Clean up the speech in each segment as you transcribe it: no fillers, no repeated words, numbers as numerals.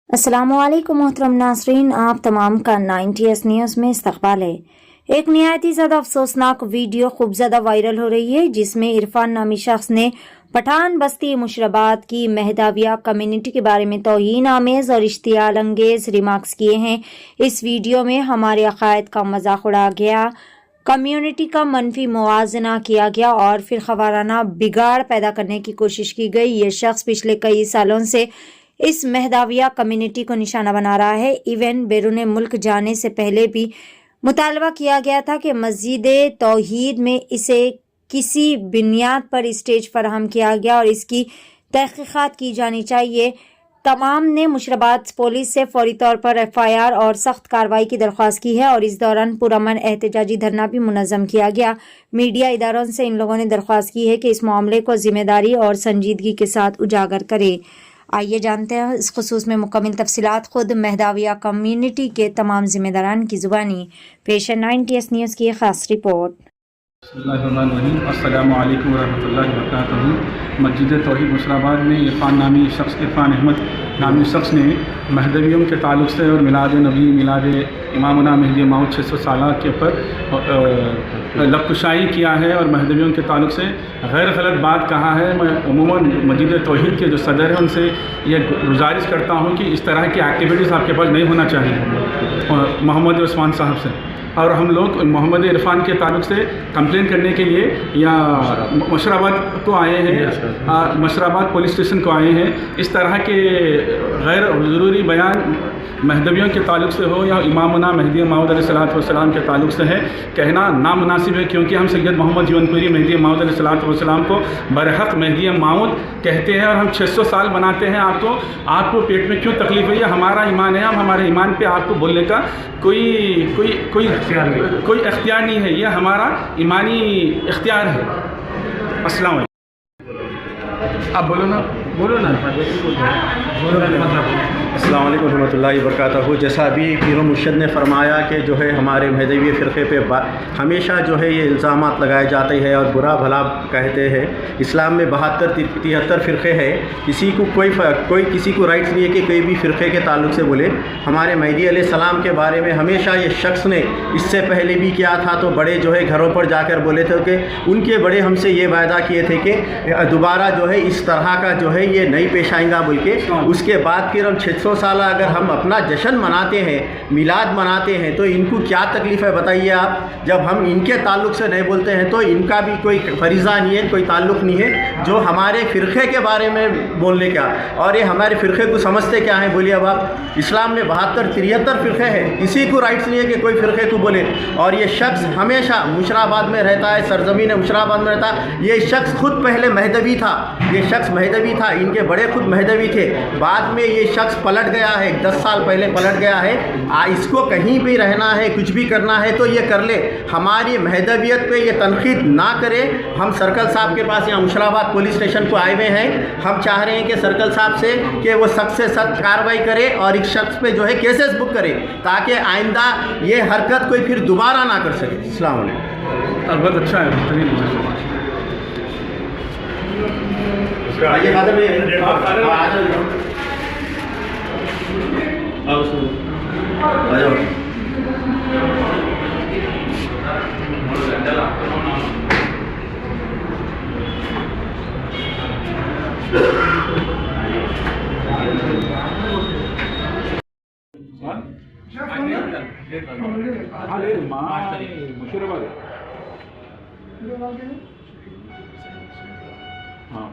अस्सलामुअलैकुम मोहतरम नाज़रीन, आप तमाम का 90S न्यूज़ में इस्तकबाल है। एक निहायती ज़्यादा अफसोसनाक वीडियो खूब ज़्यादा वायरल हो रही है, जिसमें इरफान नामी शख्स ने पठान बस्ती मुशराबाद की महदाविया कम्युनिटी के बारे में तौहीन आमेज़ और इश्तियाल अंगेज़ रिमार्क्स किए हैं। इस वीडियो में हमारे अकायद का मजाक उड़ाया गया, कम्युनिटी का मनफी मुआजना किया गया और फिर खवाराना बिगाड़ पैदा करने की कोशिश की गई। ये शख्स पिछले कई सालों से इस महदाविया कम्युनिटी को निशाना बना रहा है। इवन बैरून मुल्क जाने से पहले भी मुतालबा किया गया था कि मस्जिद तौहीद में इसे किसी बुनियाद पर स्टेज फराहम किया गया और इसकी तहकीकात की जानी चाहिए। तमाम ने मुशराबाद पुलिस से फौरी तौर पर FIR और सख्त कार्रवाई की दरख्वास्त की है और इस दौरान पुरअमन एहतजाजी धरना भी मुनज़्ज़म किया गया। मीडिया इदारों से इन लोगों ने दरख्वास्त की है कि इस मामले को जिम्मेदारी और संजीदगी के साथ उजागर करे। आइए जानते हैं इस खुसूस में मुकम्मल तफसीलात खुद महदाविया कम्युनिटी के तमाम जिम्मेदारान की ज़ुबानी। पेश है 90S न्यूज़ की खास रिपोर्ट। अस्सलामु अलैकुम वरहमतुल्लाहि वबरकातुहू। मस्जिद तौहीद मुशराबाद में इरफान अहमद नामी शख्स ने महदवियों के ताल्लुक़ से और मिलाद नबी मिलाद इमामुना मेहदी मौद 600 साल के ऊपर लबकुशाई किया है और महदवियों के ताल्लुक़ से गैर गलत बात कहा है। मैं अमूमन मस्जिद तौहीद के जो सदर हैं उनसे ये गुजारिश करता हूँ कि इस तरह की एक्टिविटीज़ आपके पास नहीं होना चाहिए मोहम्मद उस्मान साहब से। और हम लोग मोहम्मद इरफान के ताल्लुक़ से कंप्लेन करने के लिए या मुशराबाद को आए हैं, मुशराबाद पुलिस स्टेशन को आए हैं। इस तरह के गैर ज़रूरी बयान महदवियों के ताल्लुक़ से हो या इमामुना मेहदी मौद अलैहिस्सलाम के ताल्लुक़ से है कहना नामुनासिब है, क्योंकि हम सैयद मोहम्मद जीवनपुरी मेहदी मौद अलैहिस्सलाम को बरहक़ मेहदी मौद कहते हैं और हम 600 साल बनाते हैं। आपको पेट में क्यों तकलीफ़ है? ये हमारा ईमान है, हम हमारे ईमान पे आपको बोलने का कोई इख्तियार नहीं है, ये हमारा ईमानी इख्तियार है। अस्सलाम वालेकुम। आप बोलो ना। अस्सलाम वालेकुम रहमतुल्लाहि वबरकातुहू। जैसा अभी पीर मुर्शिद ने फरमाया कि जो है हमारे महदवी फ़िरक़े पे हमेशा जो है ये इल्ज़ामात लगाए जाते हैं और बुरा भला कहते हैं। इस्लाम में 72-73 फ़िरक़े हैं, किसी को कोई किसी को राइट्स नहीं है कि कोई भी फ़िरक़े के ताल्लुक़ से बोले। हमारे मेहदी अलैहिस्सलाम के बारे में हमेशा ये शख्स ने इससे पहले भी किया था, तो बड़े जो है घरों पर जाकर बोले थे कि उनके बड़े हमसे ये वायदा किए थे कि दोबारा जो है इस तरह का जो है ये नहीं पेश आएगा बोल के। उसके बाद फिर हम 600 साल अगर हम अपना जश्न मनाते हैं, मिलाद मनाते हैं, तो इनको क्या तकलीफ़ है बताइए आप। जब हम इनके ताल्लुक़ से नहीं बोलते हैं तो इनका भी कोई फरीज़ा नहीं है, कोई ताल्लुक़ नहीं है जो हमारे फ़िरक़े के बारे में बोलने का। और ये हमारे फ़िरक़े को समझते क्या है बोलिए अब आप। इस्लाम में 72-73 फ़िरक़े हैं, किसी को राइट्स नहीं है कि कोई फ़िरक़े को बोले। और ये शख्स हमेशा मुशराबाद में रहता है, सरज़मीन मुशराबाद में रहता है। ये शख्स खुद पहले महदवी था, ये शख्स महदवी था, इनके बड़े खुद महदवी थे। बाद में ये शख्स पलट गया है, 10 साल पहले पलट गया है। इसको कहीं भी रहना है, कुछ भी करना है तो ये कर ले, हमारी महदवियत पे ये तनकीद ना करे। हम सर्कल साहब के पास यहाँ मुशराबाद पुलिस स्टेशन को आए हुए हैं। हम चाह रहे हैं कि सर्कल साहब से कि वो सख्त से सख्त कार्रवाई करे और इस शख्स पे जो है केसेस बुक करे, ताकि आइंदा ये हरकत कोई फिर दोबारा ना कर सके। अस्सलाम वालेकुम। बहुत अच्छा है। आइए खादर में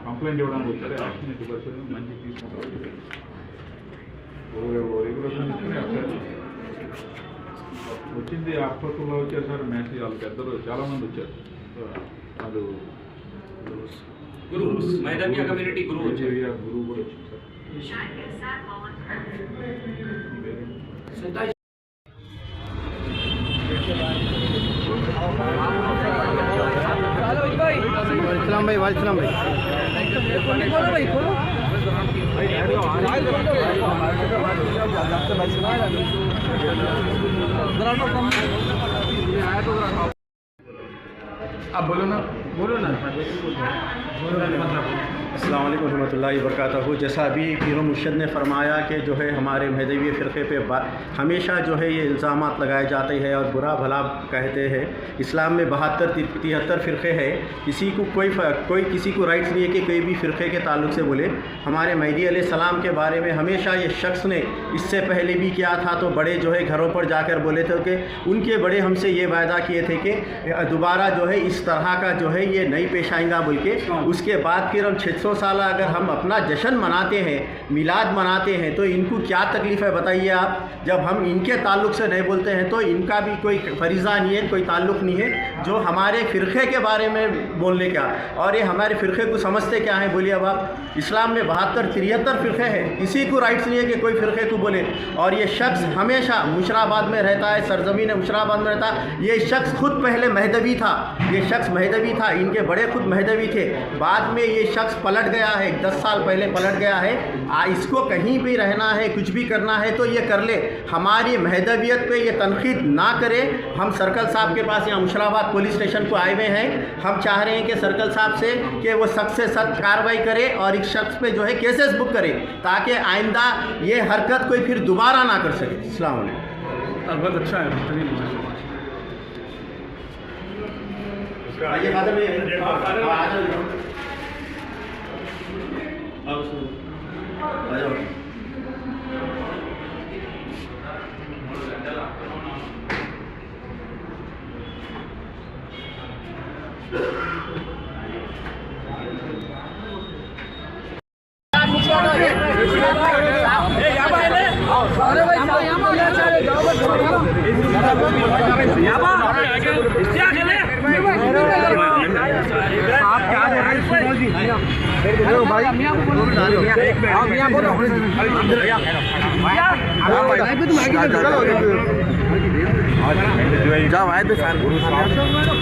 కంప్లైంట్ ఇవ్వడానికి వచ్చారు, యాక్షన్ ఇవ్వచ్చు, మంచి తీసుకుంటారు. వచ్చింది ఆసుపత్రిలో వచ్చారు సార్, మెసేజ్ వాళ్ళకి పెద్దలు చాలామంది వచ్చారు. అది గురువు కమ్యూనిటీ గురువు కూడా వచ్చింది సార్. वालेकुम भाई आप बोलो ना। अस्सलाम वालेकुम रहमतुल्लाहि वबरकातुहू। जैसा अभी पीर मुर्शद ने फरमाया कि जो है हमारे महदवी फ़िरक़े पे हमेशा जो है ये इल्ज़ामात लगाए जाते हैं और बुरा भला कहते हैं। इस्लाम में 72-73 फ़िरक़े हैं। किसी को कोई किसी को राइट्स नहीं है कि कोई भी फ़िरक़े के ताल्लुक़ से बोले। हमारे महदी अलैहिस्सलाम के बारे में हमेशा ये शख्स ने इससे पहले भी किया था, तो बड़े जो है घरों पर जाकर बोले थे कि उनके बड़े हमसे ये वायदा किए थे कि दोबारा जो है इस तरह का जो है ये नहीं पेश आएगा बोल के। उसके बाद फिर हम 600 साल अगर हम अपना जश्न मनाते हैं, मिलाद मनाते हैं, तो इनको क्या तकलीफ़ है बताइए आप। जब हम इनके ताल्लुक़ से नहीं बोलते हैं तो इनका भी कोई फरीज़ा नहीं है, कोई ताल्लुक़ नहीं है जो हमारे फ़िरक़े के बारे में बोलने का। और ये हमारे फ़िरक़े को समझते क्या है बोलिए अब आप। इस्लाम में 72-73 फ़िरक़े हैं, किसी को राइट्स नहीं है कि कोई फ़िरक़े को बोले। और ये शख्स हमेशा मुशराबाद में रहता है, सरज़मीन मुशराबाद में रहता है। ये शख्स खुद पहले महदवी था, ये शख्स महदवी था, इनके बड़े खुद महदवी थे। बाद में ये शख्स पलट गया है, 10 साल पहले पलट गया है। इसको कहीं भी रहना है, कुछ भी करना है तो ये कर ले। हमारी महदवियत पे ये तनकीद ना करे। हम सर्कल साहब के पास यहाँ मुशराबाद पुलिस स्टेशन को आए हुए हैं। हम चाह रहे हैं कि सर्कल साहब से कि वो सख्त से सख्त कार्रवाई करे और इस शख्स पे जो है केसेस बुक करे, ताकि आइंदा ये हरकत कोई फिर दोबारा ना कर सके। अस्सलाम वालेकुम। बहुत अच्छा है, आइए फादर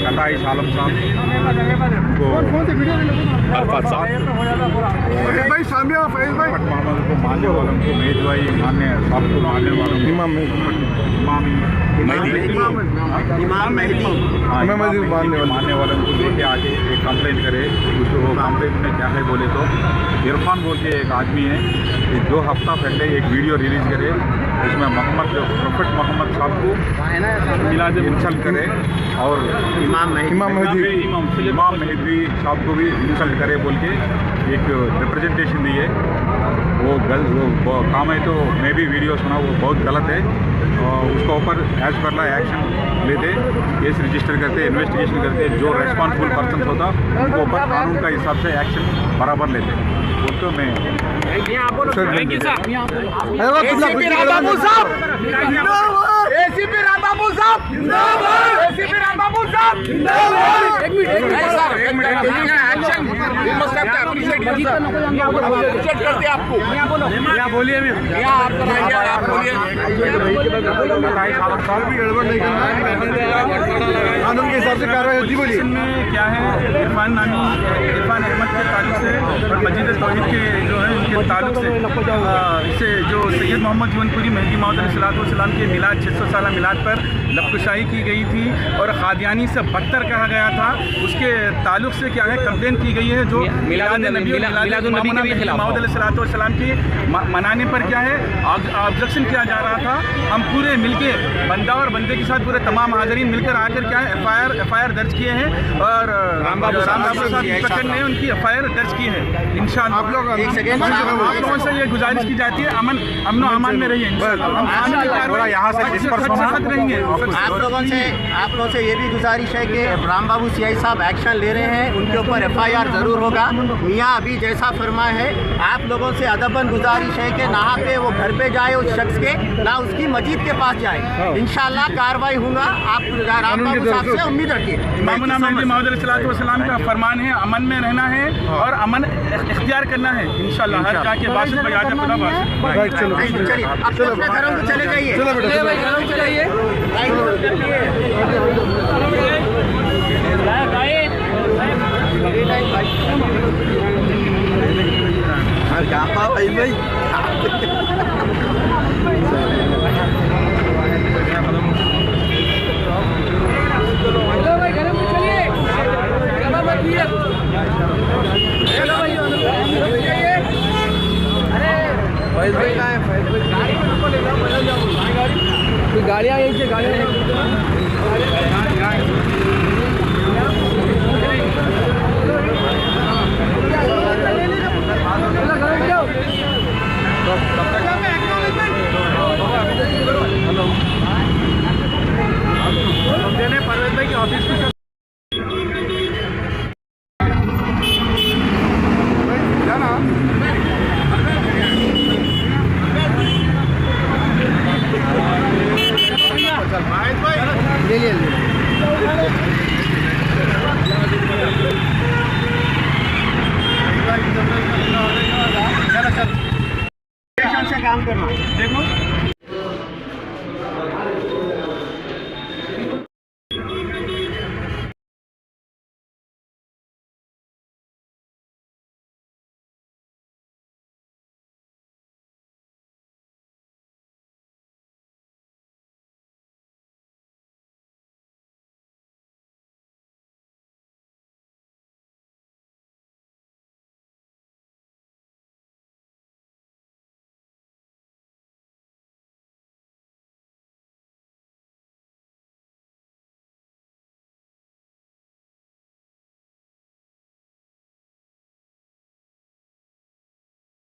कटाई आलम साहब को मोहम्मद को मानने वालों को मेजवाई मानने साहब को मानने वालों को इमाम मेहदी मानने वालों को लेके आके एक कंप्लेंट करे। उसको कंप्लेंट में क्या है बोले तो इरफान बोल के एक आदमी है, 2 हफ्ता पहले एक वीडियो रिलीज़ करे, उसमें प्रोफेट मोहम्मद साहब को मिलाद इंसल्ट करे और इमाम मेहदी साहब को भी इंसल्ट करे बोल के एक रिप्रेजेंटेशन दी है। वो काम है, तो मैं भी वीडियो सुना, वो बहुत गलत है। उसके ऊपर एज पर ला एक्शन लेते, केस रजिस्टर करते, इन्वेस्टिगेशन करते, जो रेस्पॉन्सिबल पर्सन होता उनको ऊपर कानून का हिसाब से एक्शन बराबर लेते। वो तो मैं बोलिए कानून के हिसाब से कार्रवाई होती। बोलिए क्या है, इरफान अहमद के ताल्लुक से और मस्जिद तौहीद के जो है उनके ताल्लुक से इसे जो सैयद मोहम्मद जौनपुरी मेहदी मौद अलैहिस्सलाम के मिलाद 600 साल मिलाद पर लबकुशाई की गई थी और क़ादियानी से बदतर कहा गया था। उसके ताल्लुक से क्या है, कंप्लेन की गई है जो मिलाद नबी मौद अलैहिस्सलाम के मनाने पर क्या है ऑब्जेक्शन किया जा रहा था। हम पूरे मिलके बंदा और बंदे के साथ पूरे तमाम हाज़रीन मिलकर आकर क्या है एफआईआर दर्ज किए हैं और राम बाबू साहब इंस्पेक्टर ने उनकी एफआईआर दर्ज की है। इंशाअल्लाह आप लोगों से ये गुजारिश की जाती है अमन व अमान में रहिए। हम यहाँ से रहेंगे। आप लोगों से ये भी गुजारिश है कि राम बाबू सीआई साहब एक्शन ले रहे हैं, उनके ऊपर एफआईआर ज़रूर होगा। मियाँ अभी जैसा फरमाए है, आप लोगों से अदबन गुजारिश है कि ना पे वो घर पे जाए उस शख्स के, ना उसकी मस्जिद के पास जाए। इंशाअल्लाह कार्रवाई होगा। आप राम बाबू साहब से उम्मीद रखिए। इमाम मौद अलैहिस्सलाम का फरमान है अमन में रहना है और अमन इख्तियार करना है। इंशाअल्लाह हर जगह के बात पर याद खुदा चलिए अब तो अपने घरों को चले जाइए। चलो भाई गाड़ियाँ यही गाड़ियाँ से काम करना देखो